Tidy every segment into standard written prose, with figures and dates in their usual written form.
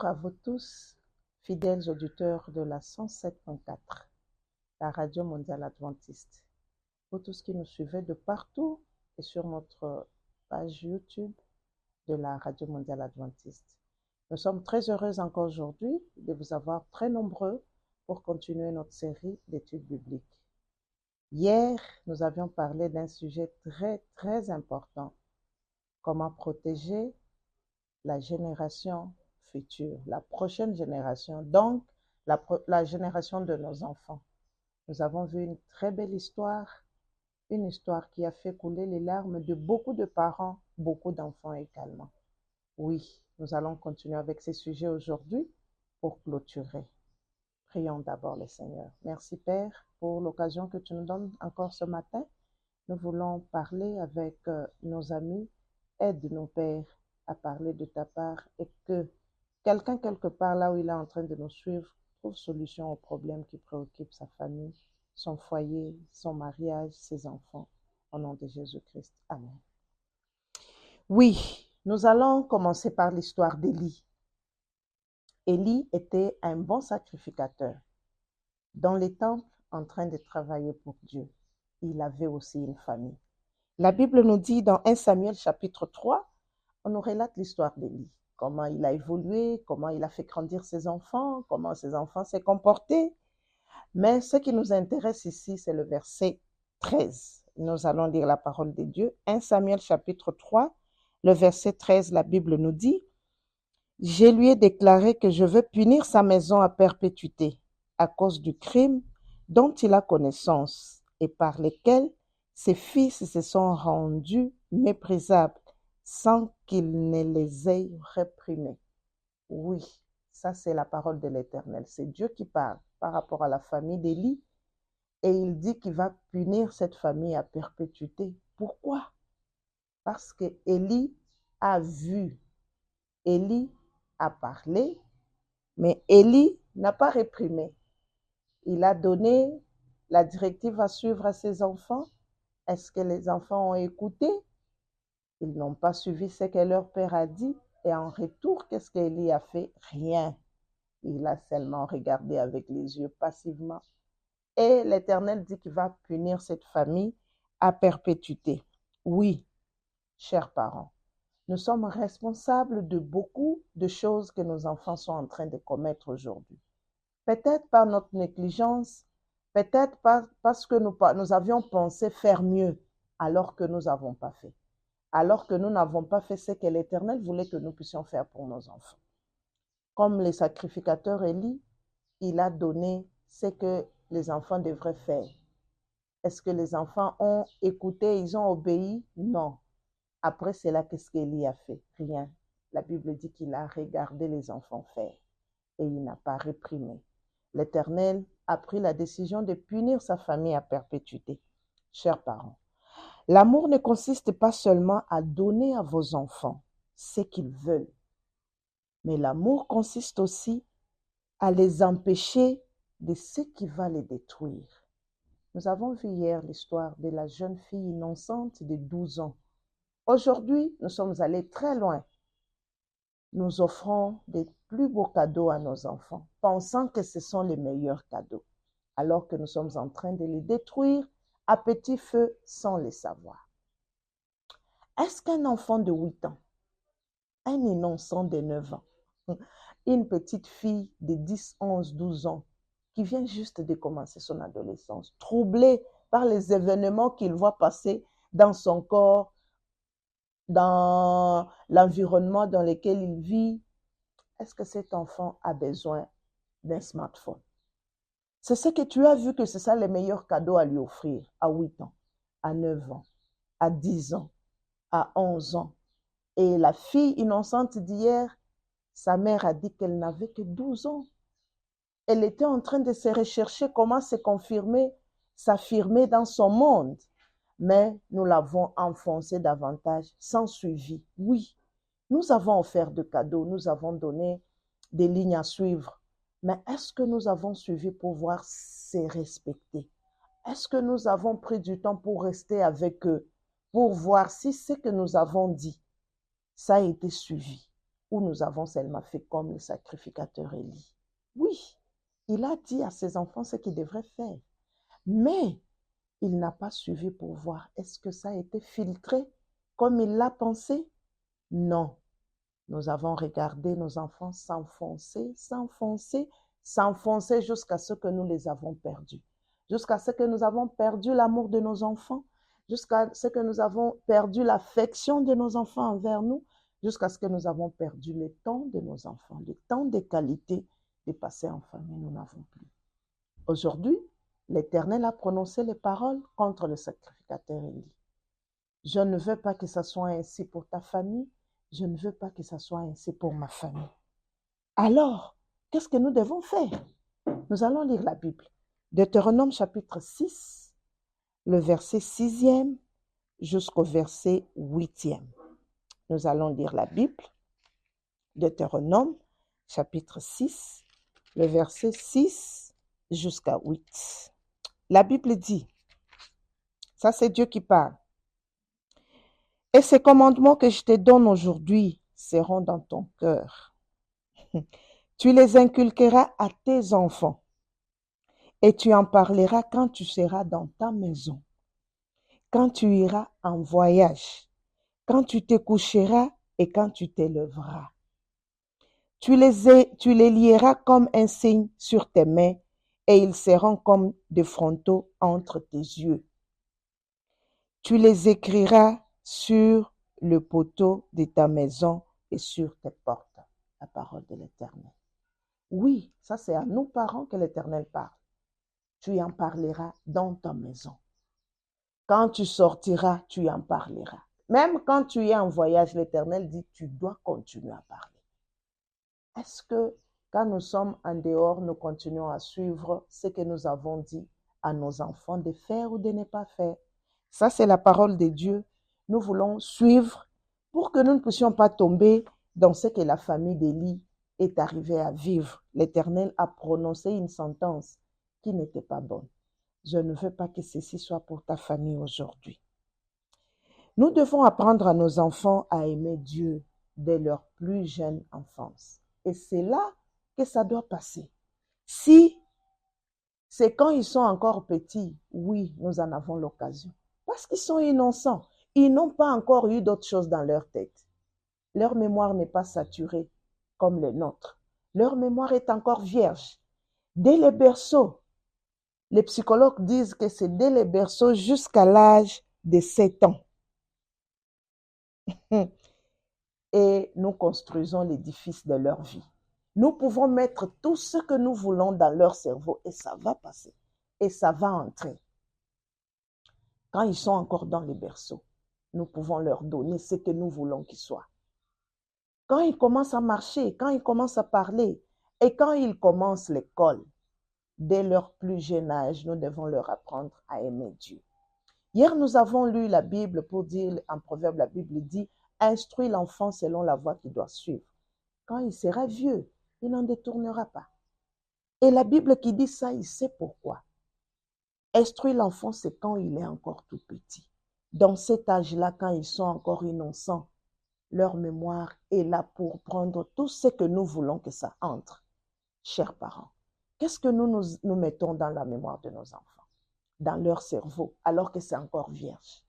Bonjour à vous tous, fidèles auditeurs de la 107.4, la Radio Mondiale Adventiste. Vous tous qui nous suivez de partout et sur notre page YouTube de la Radio Mondiale Adventiste. Nous sommes très heureux encore aujourd'hui de vous avoir très nombreux pour continuer notre série d'études bibliques. Hier, nous avions parlé d'un sujet très important, comment protéger la génération future, la prochaine génération, donc la génération de nos enfants. Nous avons vu une très belle histoire, une histoire qui a fait couler les larmes de beaucoup de parents, beaucoup d'enfants également. Oui, nous allons continuer avec ces sujets aujourd'hui pour clôturer. Prions d'abord le Seigneur. Merci Père pour l'occasion que tu nous donnes encore ce matin. Nous voulons parler avec nos amis. Aide-nous Père à parler de ta part et que quelqu'un quelque part là où il est en train de nous suivre trouve solution aux problèmes qui préoccupent sa famille, son foyer, son mariage, ses enfants. Au nom de Jésus-Christ. Amen. Oui, nous allons commencer par l'histoire d'Élie. Élie était un bon sacrificateur dans les temples en train de travailler pour Dieu. Il avait aussi une famille. La Bible nous dit dans 1 Samuel chapitre 3, on nous relate l'histoire d'Élie, comment il a évolué, comment il a fait grandir ses enfants, comment ses enfants s'est comportés. Mais ce qui nous intéresse ici, c'est le verset 13. Nous allons lire la parole de Dieu. 1 Samuel chapitre 3, le verset 13, la Bible nous dit « Je lui ai déclaré que je veux punir sa maison à perpétuité à cause du crime dont il a connaissance et par lesquels ses fils se sont rendus méprisables sans qu'il ne les ait réprimés. » Oui, ça c'est la parole de l'Éternel. C'est Dieu qui parle par rapport à la famille d'Élie et il dit qu'il va punir cette famille à perpétuité. Pourquoi? Parce que Élie a vu, Élie a parlé, mais Élie n'a pas réprimé. Il a donné la directive à suivre à ses enfants. Est-ce que les enfants ont écouté? Ils n'ont pas suivi ce que leur père a dit. Et en retour, qu'est-ce qu'Élie a fait? Rien. Il a seulement regardé avec les yeux passivement. Et l'Éternel dit qu'il va punir cette famille à perpétuité. Oui, chers parents, nous sommes responsables de beaucoup de choses que nos enfants sont en train de commettre aujourd'hui. Peut-être par notre négligence, peut-être parce que nous avions pensé faire mieux alors que nous n'avons pas fait. Alors que nous n'avons pas fait ce que l'Éternel voulait que nous puissions faire pour nos enfants. Comme le sacrificateur Élie, il a donné ce que les enfants devraient faire. Est-ce que les enfants ont écouté, ils ont obéi? Non. Après cela, qu'est-ce qu'Élie a fait? Rien. La Bible dit qu'il a regardé les enfants faire et il n'a pas réprimé. L'Éternel a pris la décision de punir sa famille à perpétuité. Chers parents, l'amour ne consiste pas seulement à donner à vos enfants ce qu'ils veulent, mais l'amour consiste aussi à les empêcher de ce qui va les détruire. Nous avons vu hier l'histoire de la jeune fille innocente de 12 ans. Aujourd'hui, nous sommes allés très loin. Nous offrons des plus beaux cadeaux à nos enfants, pensant que ce sont les meilleurs cadeaux, alors que nous sommes en train de les détruire à petit feu sans le savoir. Est-ce qu'un enfant de 8 ans, un innocent de 9 ans, une petite fille de 10, 11, 12 ans, qui vient juste de commencer son adolescence, troublée par les événements qu'il voit passer dans son corps, dans l'environnement dans lequel il vit, est-ce que cet enfant a besoin d'un smartphone? C'est ce que tu as vu que c'est ça le meilleur cadeau à lui offrir à 8 ans, à 9 ans, à 10 ans, à 11 ans. Et la fille innocente d'hier, sa mère a dit qu'elle n'avait que 12 ans. Elle était en train de se rechercher comment se confirmer, s'affirmer dans son monde. Mais nous l'avons enfoncée davantage, sans suivi. Oui, nous avons offert de cadeaux, nous avons donné des lignes à suivre. Mais est-ce que nous avons suivi pour voir se respecter? Est-ce que nous avons pris du temps pour rester avec eux, pour voir si ce que nous avons dit, ça a été suivi? ou nous avons seulement fait comme le sacrificateur Élie? Oui, il a dit à ses enfants ce qu'ils devraient faire, mais il n'a pas suivi pour voir est-ce que ça a été filtré comme il l'a pensé? Non. Nous avons regardé nos enfants s'enfoncer, s'enfoncer, s'enfoncer jusqu'à ce que nous les avons perdus. Jusqu'à ce que nous avons perdu l'amour de nos enfants, jusqu'à ce que nous avons perdu l'affection de nos enfants envers nous, jusqu'à ce que nous avons perdu le temps de nos enfants, le temps de qualité de passer en famille, nous n'avons plus. Aujourd'hui, l'Éternel a prononcé les paroles contre le sacrificateur Élie. Je ne veux pas que ça soit ainsi pour ta famille, je ne veux pas que ça soit ainsi pour ma famille. Alors, qu'est-ce que nous devons faire? Nous allons lire la Bible. Deutéronome chapitre 6, le verset 6e jusqu'au verset 8e. Nous allons lire la Bible. Deutéronome chapitre 6, le verset 6 jusqu'à 8. La Bible dit, ça c'est Dieu qui parle. Et ces commandements que je te donne aujourd'hui seront dans ton cœur. Tu les inculqueras à tes enfants et tu en parleras quand tu seras dans ta maison, quand tu iras en voyage, quand tu te coucheras et quand tu t'élèveras. Tu les lieras comme un signe sur tes mains et ils seront comme des frontaux entre tes yeux. Tu les écriras sur le poteau de ta maison et sur tes portes. La parole de l'Éternel. Oui, ça c'est à nous parents que l'Éternel parle. Tu en parleras dans ta maison. Quand tu sortiras, tu en parleras. Même quand tu es en voyage, l'Éternel dit, tu dois continuer à parler. Est-ce que quand nous sommes en dehors, nous continuons à suivre ce que nous avons dit à nos enfants de faire ou de ne pas faire? Ça, c'est la parole de Dieu. Nous voulons suivre pour que nous ne puissions pas tomber dans ce que la famille d'Élie est arrivée à vivre. L'Éternel a prononcé une sentence qui n'était pas bonne. Je ne veux pas que ceci soit pour ta famille aujourd'hui. Nous devons apprendre à nos enfants à aimer Dieu dès leur plus jeune enfance. Et c'est là que ça doit passer. Si c'est quand ils sont encore petits, oui, nous en avons l'occasion. Parce qu'ils sont innocents. Ils n'ont pas encore eu d'autres choses dans leur tête. Leur mémoire n'est pas saturée comme les nôtres. Leur mémoire est encore vierge. Dès les berceaux, les psychologues disent que c'est dès les berceaux jusqu'à l'âge de 7 ans. Et nous construisons l'édifice de leur vie. Nous pouvons mettre tout ce que nous voulons dans leur cerveau et ça va passer. Et ça va entrer. Quand ils sont encore dans les berceaux, nous pouvons leur donner ce que nous voulons qu'ils soient. Quand ils commencent à marcher, quand ils commencent à parler et quand ils commencent l'école, dès leur plus jeune âge, nous devons leur apprendre à aimer Dieu. Hier, nous avons lu la Bible pour dire, en Proverbe, la Bible dit, instruis l'enfant selon la voie qu'il doit suivre. Quand il sera vieux, il n'en détournera pas. Et la Bible qui dit ça, il sait pourquoi. Instruire l'enfant, c'est quand il est encore tout petit. Dans cet âge-là, quand ils sont encore innocents, leur mémoire est là pour prendre tout ce que nous voulons que ça entre. Chers parents, qu'est-ce que nous mettons dans la mémoire de nos enfants, dans leur cerveau, alors que c'est encore vierge?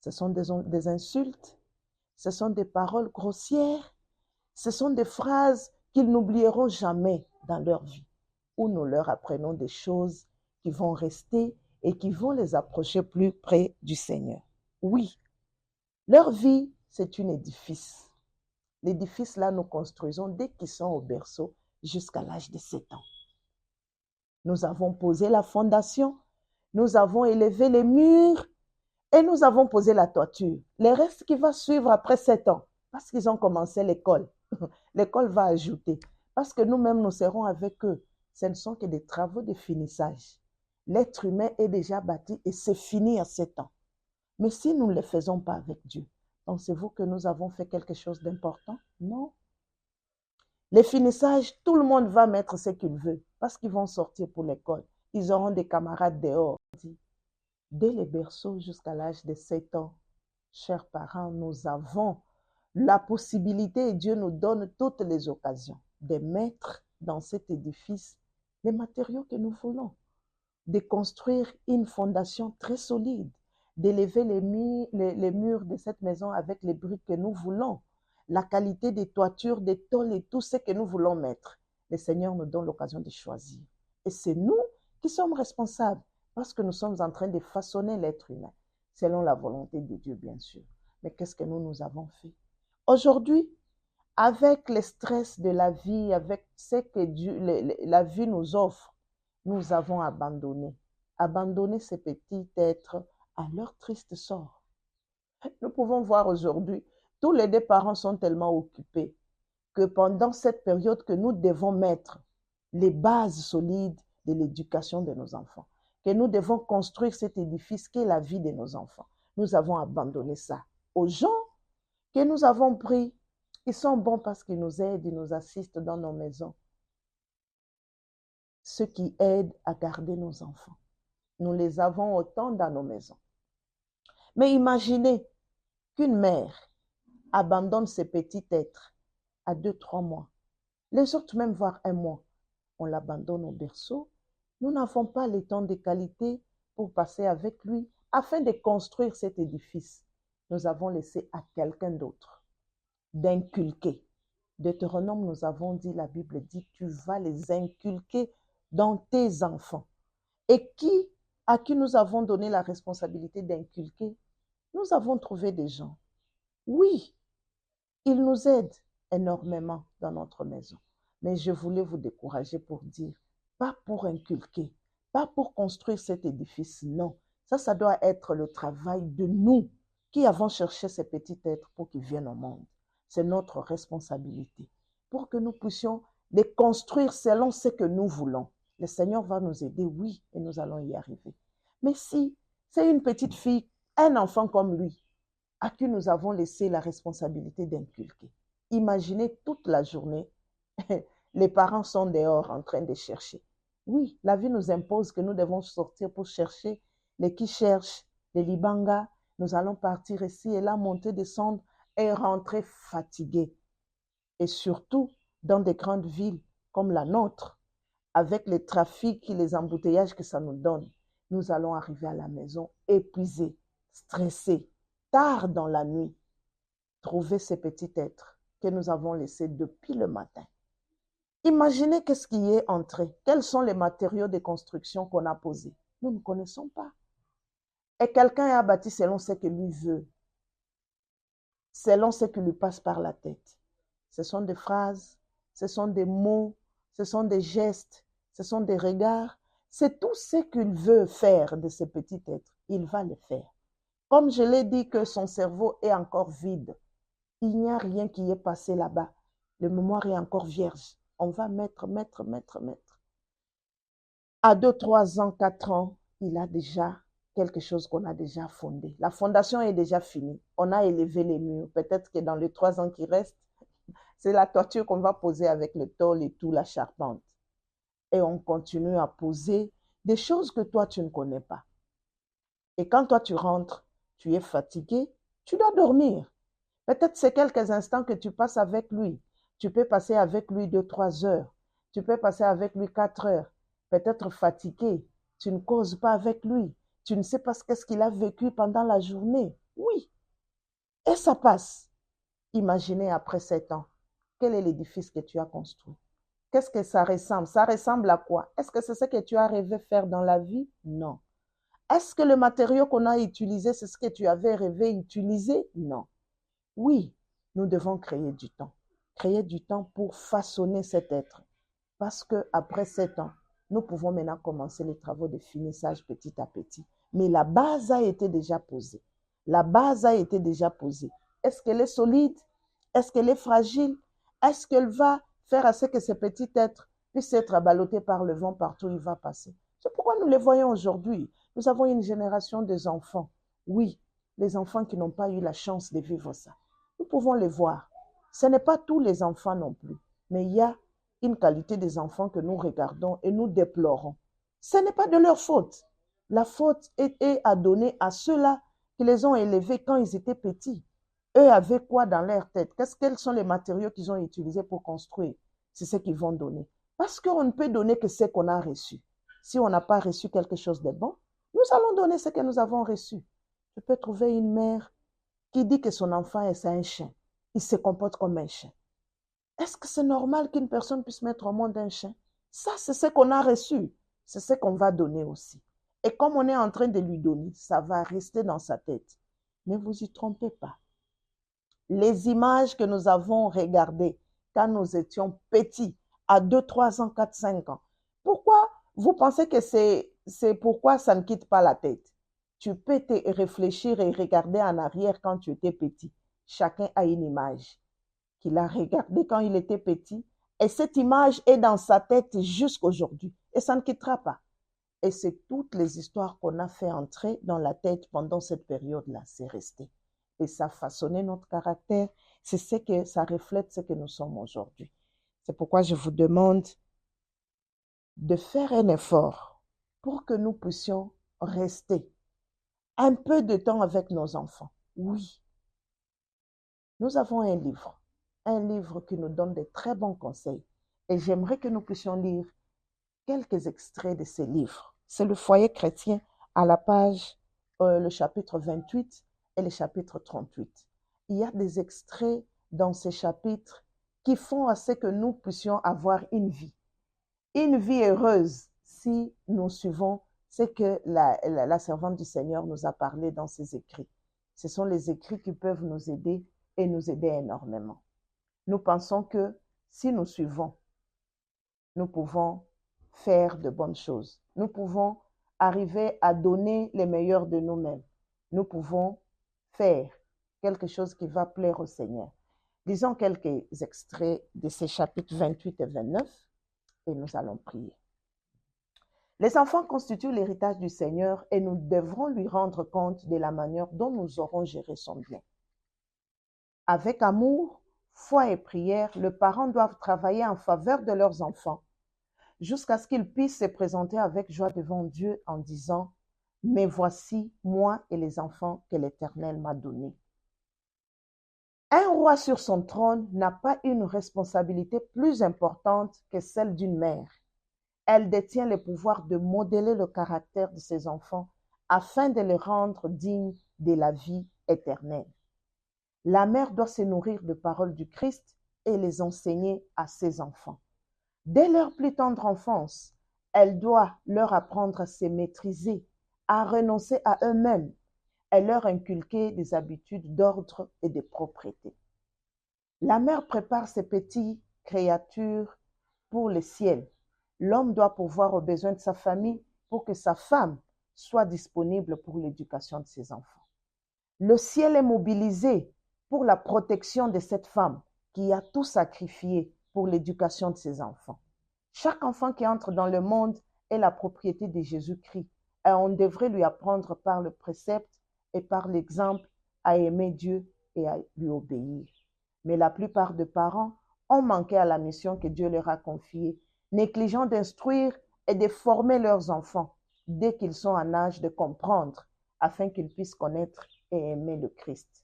Ce sont des insultes, ce sont des paroles grossières, ce sont des phrases qu'ils n'oublieront jamais dans leur vie, où nous leur apprenons des choses qui vont rester et qui vont les approcher plus près du Seigneur. Oui, leur vie, c'est un édifice. L'édifice, là, nous construisons dès qu'ils sont au berceau jusqu'à l'âge de 7 ans. Nous avons posé la fondation, nous avons élevé les murs et nous avons posé la toiture. Le reste qui va suivre après 7 ans, parce qu'ils ont commencé l'école. L'école va ajouter, parce que nous-mêmes, nous serons avec eux. Ce ne sont que des travaux de finissage. L'être humain est déjà bâti et c'est fini à 7 ans. Mais si nous ne le faisons pas avec Dieu, pensez-vous que nous avons fait quelque chose d'important? Non. Les finissages, tout le monde va mettre ce qu'il veut parce qu'ils vont sortir pour l'école. Ils auront des camarades dehors. Dès les berceaux jusqu'à l'âge de 7 ans, chers parents, nous avons la possibilité, et Dieu nous donne toutes les occasions de mettre dans cet édifice les matériaux que nous voulons, de construire une fondation très solide, d'élever les murs de cette maison avec les briques que nous voulons, la qualité des toitures, des tôles et tout ce que nous voulons mettre. Le Seigneur nous donne l'occasion de choisir. Et c'est nous qui sommes responsables parce que nous sommes en train de façonner l'être humain, selon la volonté de Dieu, bien sûr. Mais qu'est-ce que nous avons fait? Aujourd'hui, avec le stress de la vie, avec ce que la vie nous offre, nous avons abandonné ces petits êtres à leur triste sort. Nous pouvons voir aujourd'hui, tous les deux parents sont tellement occupés que pendant cette période que nous devons mettre les bases solides de l'éducation de nos enfants, que nous devons construire cet édifice qui est la vie de nos enfants. Nous avons abandonné ça aux gens que nous avons pris. Ils sont bons parce qu'ils nous aident, ils nous assistent dans nos maisons. Ceux qui aident à garder nos enfants. Nous les avons autant dans nos maisons. Mais imaginez qu'une mère abandonne ses petits êtres à 2-3 mois. Les autres même voire 1 mois. On l'abandonne au berceau. Nous n'avons pas le temps de qualité pour passer avec lui afin de construire cet édifice. Nous avons laissé à quelqu'un d'autre d'inculquer. Deutéronome, nous avons dit, la Bible dit, tu vas les inculquer dans tes enfants. Et à qui nous avons donné la responsabilité d'inculquer? Nous avons trouvé des gens. Oui, ils nous aident énormément dans notre maison. Mais je voulais vous décourager pour dire, pas pour inculquer, pas pour construire cet édifice, non. Ça doit être le travail de nous qui avons cherché ces petits êtres pour qu'ils viennent au monde. C'est notre responsabilité pour que nous puissions les construire selon ce que nous voulons. Le Seigneur va nous aider, oui, et nous allons y arriver. Mais si c'est une petite fille, un enfant comme lui, à qui nous avons laissé la responsabilité d'inculquer, imaginez toute la journée, les parents sont dehors en train de chercher. Oui, la vie nous impose que nous devons sortir pour chercher les qui cherchent, les libangas. Nous allons partir ici et là, monter, descendre et rentrer fatigués. Et surtout, dans des grandes villes comme la nôtre, avec les trafics et les embouteillages que ça nous donne, nous allons arriver à la maison épuisés, stressés, tard dans la nuit, trouver ces petits êtres que nous avons laissés depuis le matin. Imaginez qu'est-ce qui est entré, quels sont les matériaux de construction qu'on a posés. Nous ne connaissons pas. Et quelqu'un a bâti selon ce que lui veut, selon ce qui lui passe par la tête. Ce sont des phrases, ce sont des mots, ce sont des gestes, ce sont des regards. C'est tout ce qu'il veut faire de ce petit être. Il va le faire. Comme je l'ai dit que son cerveau est encore vide, il n'y a rien qui est passé là-bas. Le mémoire est encore vierge. On va mettre. À 2, 3 ans, 4 ans, il a déjà quelque chose qu'on a déjà fondé. La fondation est déjà finie. On a élevé les murs. Peut-être que dans les 3 ans qui restent, c'est la toiture qu'on va poser avec le tôle et tout, la charpente. Et on continue à poser des choses que toi, tu ne connais pas. Et quand toi, tu rentres, tu es fatigué, tu dois dormir. Peut-être c'est quelques instants que tu passes avec lui. Tu peux passer avec lui 2-3 heures. Tu peux passer avec lui 4 heures. Peut-être fatigué. Tu ne causes pas avec lui. Tu ne sais pas ce qu'il a vécu pendant la journée. Oui. Et ça passe. Imaginez après 7 ans, quel est l'édifice que tu as construit? Qu'est-ce que ça ressemble? Ça ressemble à quoi? Est-ce que c'est ce que tu as rêvé faire dans la vie? Non. Est-ce que le matériau qu'on a utilisé, c'est ce que tu avais rêvé utiliser? Non. Oui, nous devons créer du temps. Créer du temps pour façonner cet être. Parce qu'après 7 ans, nous pouvons maintenant commencer les travaux de finissage petit à petit. Mais la base a été déjà posée. La base a été déjà posée. Est-ce qu'elle est solide? Est-ce qu'elle est fragile? Est-ce qu'elle va faire à ce que ce petit être puisse être ballotté par le vent partout où il va passer? C'est pourquoi nous les voyons aujourd'hui. Nous avons une génération des enfants. Oui, les enfants qui n'ont pas eu la chance de vivre ça. Nous pouvons les voir. Ce n'est pas tous les enfants non plus, mais il y a une qualité des enfants que nous regardons et nous déplorons. Ce n'est pas de leur faute. La faute est à donner à ceux-là qui les ont élevés quand ils étaient petits. Eux avaient quoi dans leur tête? Quels sont les matériaux qu'ils ont utilisés pour construire? C'est ce qu'ils vont donner. Parce qu'on ne peut donner que ce qu'on a reçu. Si on n'a pas reçu quelque chose de bon, nous allons donner ce que nous avons reçu. Tu peux trouver une mère qui dit que son enfant est un chien. Il se comporte comme un chien. Est-ce que c'est normal qu'une personne puisse mettre au monde un chien? Ça, c'est ce qu'on a reçu. C'est ce qu'on va donner aussi. Et comme on est en train de lui donner, ça va rester dans sa tête. Ne vous y trompez pas. Les images que nous avons regardées quand nous étions petits, à 2, 3 ans, 4, 5 ans, pourquoi vous pensez que c'est pourquoi ça ne quitte pas la tête? Tu peux te réfléchir et regarder en arrière quand tu étais petit. Chacun a une image qu'il a regardée quand il était petit. Et cette image est dans sa tête jusqu'aujourd'hui. Et ça ne quittera pas. Et c'est toutes les histoires qu'on a fait entrer dans la tête pendant cette période-là. C'est resté. Et ça a façonné notre caractère. C'est ce que ça reflète ce que nous sommes aujourd'hui. C'est pourquoi je vous demande de faire un effort pour que nous puissions rester un peu de temps avec nos enfants. Oui, nous avons un livre qui nous donne de très bons conseils. Et j'aimerais que nous puissions lire quelques extraits de ce livre. C'est le foyer chrétien à la page, le chapitre 28 et le chapitre 38. Il y a des extraits dans ces chapitres qui font à ce que nous puissions avoir une vie heureuse si nous suivons ce que la servante du Seigneur nous a parlé dans ses écrits. Ce sont les écrits qui peuvent nous aider et nous aider énormément. Nous pensons que si nous suivons, nous pouvons faire de bonnes choses. Nous pouvons arriver à donner le meilleur de nous-mêmes. Nous pouvons faire quelque chose qui va plaire au Seigneur. Lisons quelques extraits de ces chapitres 28 et 29 et nous allons prier. Les enfants constituent l'héritage du Seigneur et nous devrons lui rendre compte de la manière dont nous aurons géré son bien. Avec amour, foi et prière, les parents doivent travailler en faveur de leurs enfants jusqu'à ce qu'ils puissent se présenter avec joie devant Dieu en disant « Mais voici moi et les enfants que l'Éternel m'a donnés. » Un roi sur son trône n'a pas une responsabilité plus importante que celle d'une mère. Elle détient le pouvoir de modeler le caractère de ses enfants afin de les rendre dignes de la vie éternelle. La mère doit se nourrir de paroles du Christ et les enseigner à ses enfants. Dès leur plus tendre enfance, elle doit leur apprendre à se maîtriser, à renoncer à eux-mêmes et leur inculquer des habitudes d'ordre et de propreté. La mère prépare ses petites créatures pour le ciel. L'homme doit pourvoir aux besoins de sa famille pour que sa femme soit disponible pour l'éducation de ses enfants. Le ciel est mobilisé pour la protection de cette femme qui a tout sacrifié pour l'éducation de ses enfants. Chaque enfant qui entre dans le monde est la propriété de Jésus-Christ et on devrait lui apprendre par le précepte et par l'exemple à aimer Dieu et à lui obéir. Mais la plupart des parents ont manqué à la mission que Dieu leur a confiée, négligeant d'instruire et de former leurs enfants dès qu'ils sont en âge de comprendre, afin qu'ils puissent connaître et aimer le Christ.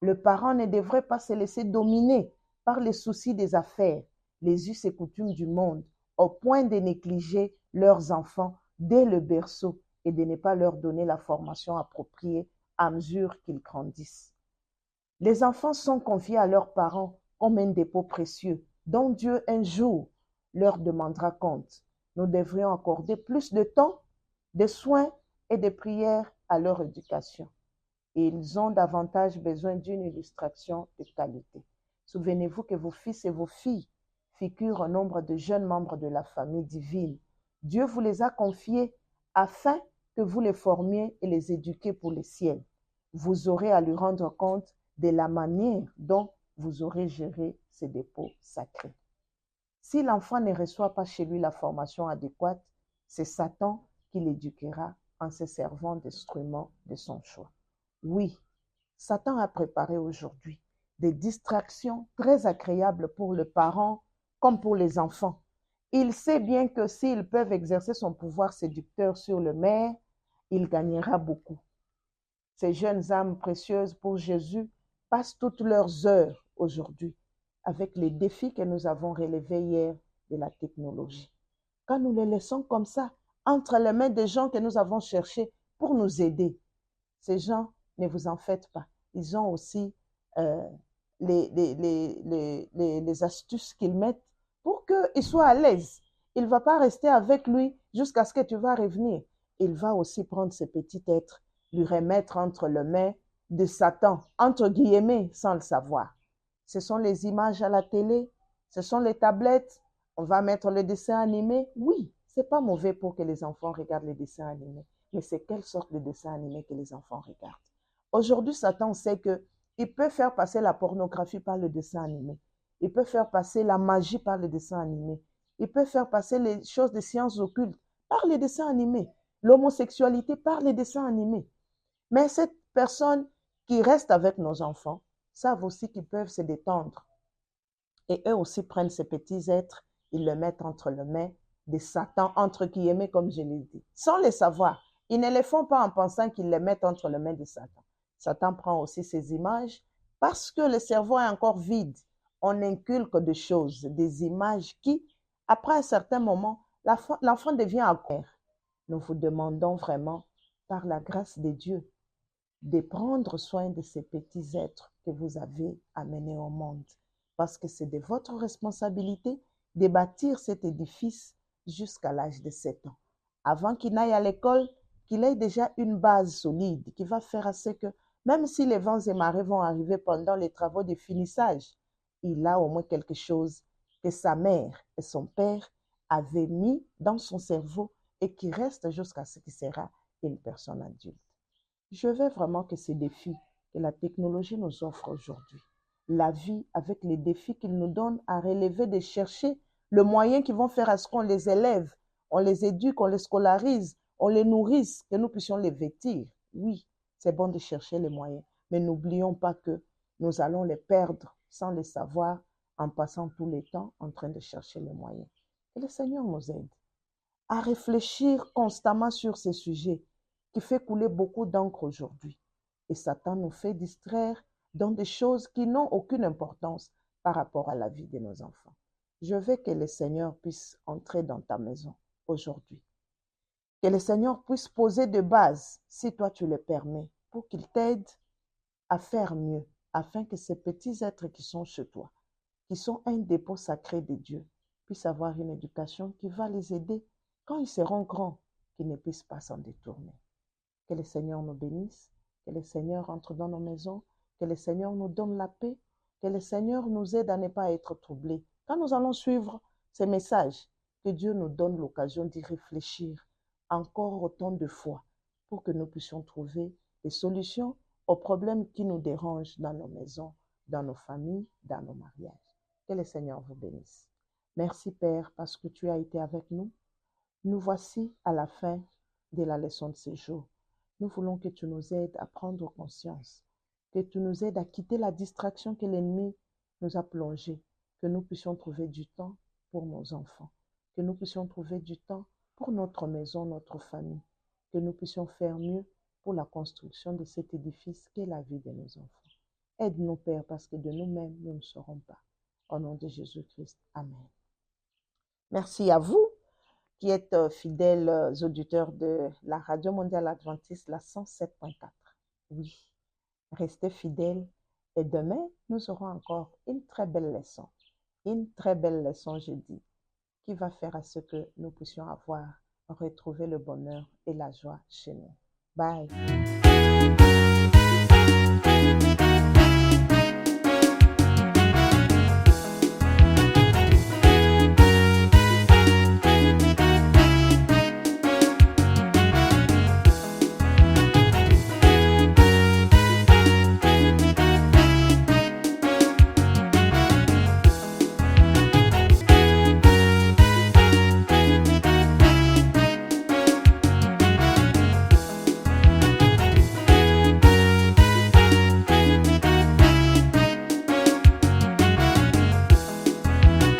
Le parent ne devrait pas se laisser dominer par les soucis des affaires, les us et coutumes du monde, au point de négliger leurs enfants dès le berceau et de ne pas leur donner la formation appropriée à mesure qu'ils grandissent. Les enfants sont confiés à leurs parents comme un dépôt précieux dont Dieu un jour leur demandera compte. Nous devrions accorder plus de temps, de soins et de prières à leur éducation. Et ils ont davantage besoin d'une illustration de qualité. Souvenez-vous que vos fils et vos filles figurent au nombre de jeunes membres de la famille divine. Dieu vous les a confiés afin que vous les formiez et les éduquiez pour le ciel. Vous aurez à lui rendre compte de la manière dont vous aurez géré ces dépôts sacrés. Si l'enfant ne reçoit pas chez lui la formation adéquate, c'est Satan qui l'éduquera en se servant d'instruments de son choix. Oui, Satan a préparé aujourd'hui des distractions très agréables pour le parent comme pour les enfants. Il sait bien que s'ils peuvent exercer son pouvoir séducteur sur le maire, il gagnera beaucoup. Ces jeunes âmes précieuses pour Jésus passent toutes leurs heures aujourd'hui avec les défis que nous avons relevés hier de la technologie. Quand nous les laissons comme ça, entre les mains des gens que nous avons cherchés pour nous aider, ces gens, ne vous en faites pas. Ils ont aussi euh, les astuces qu'ils mettent pour qu'il soit à l'aise. Il ne va pas rester avec lui jusqu'à ce que tu vas revenir. Il va aussi prendre ce petit être, lui remettre entre les mains de Satan, entre guillemets, sans le savoir. Ce sont les images à la télé, ce sont les tablettes. On va mettre le dessin animé. Oui, c'est pas mauvais pour que les enfants regardent les dessins animés, mais c'est quelle sorte de dessin animé que les enfants regardent. Aujourd'hui, Satan sait qu'il peut faire passer la pornographie par le dessin animé. Il peut faire passer la magie par le dessin animé. Il peut faire passer les choses des sciences occultes par les dessins animés. L'homosexualité par les dessins animés. Mais cette personne qui reste avec nos enfants savent aussi qu'ils peuvent se détendre. Et eux aussi prennent ces petits êtres, ils les mettent entre les mains de Satan, entre guillemets, comme je l'ai dit, sans les savoir. Ils ne les font pas en pensant qu'ils les mettent entre les mains de Satan. Satan prend aussi ces images parce que le cerveau est encore vide. On inculque des choses, des images qui, après un certain moment, l'enfant devient accro. Nous vous demandons vraiment, par la grâce de Dieu, de prendre soin de ces petits êtres que vous avez amenés au monde. Parce que c'est de votre responsabilité de bâtir cet édifice jusqu'à l'âge de 7 ans. Avant qu'il n'aille à l'école, qu'il ait déjà une base solide qui va faire à ce que, même si les vents et marées vont arriver pendant les travaux de finissage, il a au moins quelque chose que sa mère et son père avaient mis dans son cerveau et qui reste jusqu'à ce qu'il sera une personne adulte. Je veux vraiment que ces défis que la technologie nous offre aujourd'hui, la vie avec les défis qu'il nous donne à relever, de chercher le moyen qui vont faire à ce qu'on les élève, on les éduque, on les scolarise, on les nourrisse, que nous puissions les vêtir. Oui, c'est bon de chercher les moyens, mais n'oublions pas que nous allons les perdre sans les savoir en passant tout le temps en train de chercher les moyens. Que le Seigneur nous aide à réfléchir constamment sur ces sujets qui fait couler beaucoup d'encre aujourd'hui. Et Satan nous fait distraire dans des choses qui n'ont aucune importance par rapport à la vie de nos enfants. Je veux que le Seigneur puisse entrer dans ta maison aujourd'hui. Que le Seigneur puisse poser de bases, si toi tu le permets, pour qu'il t'aide à faire mieux, afin que ces petits êtres qui sont chez toi, qui sont un dépôt sacré de Dieu, puissent avoir une éducation qui va les aider quand ils seront grands, qu'ils ne puissent pas s'en détourner. Que le Seigneur nous bénisse, que le Seigneur entre dans nos maisons, que le Seigneur nous donne la paix, que le Seigneur nous aide à ne pas être troublés. Quand nous allons suivre ces messages, que Dieu nous donne l'occasion d'y réfléchir encore autant de fois pour que nous puissions trouver des solutions aux problèmes qui nous dérangent dans nos maisons, dans nos familles, dans nos mariages. Que le Seigneur vous bénisse. Merci Père parce que tu as été avec nous. Nous voici à la fin de la leçon de ce jour. Nous voulons que tu nous aides à prendre conscience, que tu nous aides à quitter la distraction que l'ennemi nous a plongée, que nous puissions trouver du temps pour nos enfants, que nous puissions trouver du temps pour notre maison, notre famille, que nous puissions faire mieux pour la construction de cet édifice qu'est la vie de nos enfants. Aide-nous, Père, parce que de nous-mêmes, nous ne saurons pas. Au nom de Jésus-Christ. Amen. Merci à vous qui êtes fidèles auditeurs de la Radio Mondiale Adventiste, la 107.4. Oui, restez fidèles et demain, nous aurons encore une très belle leçon, je dis, qui va faire à ce que nous puissions retrouver le bonheur et la joie chez nous. Bye.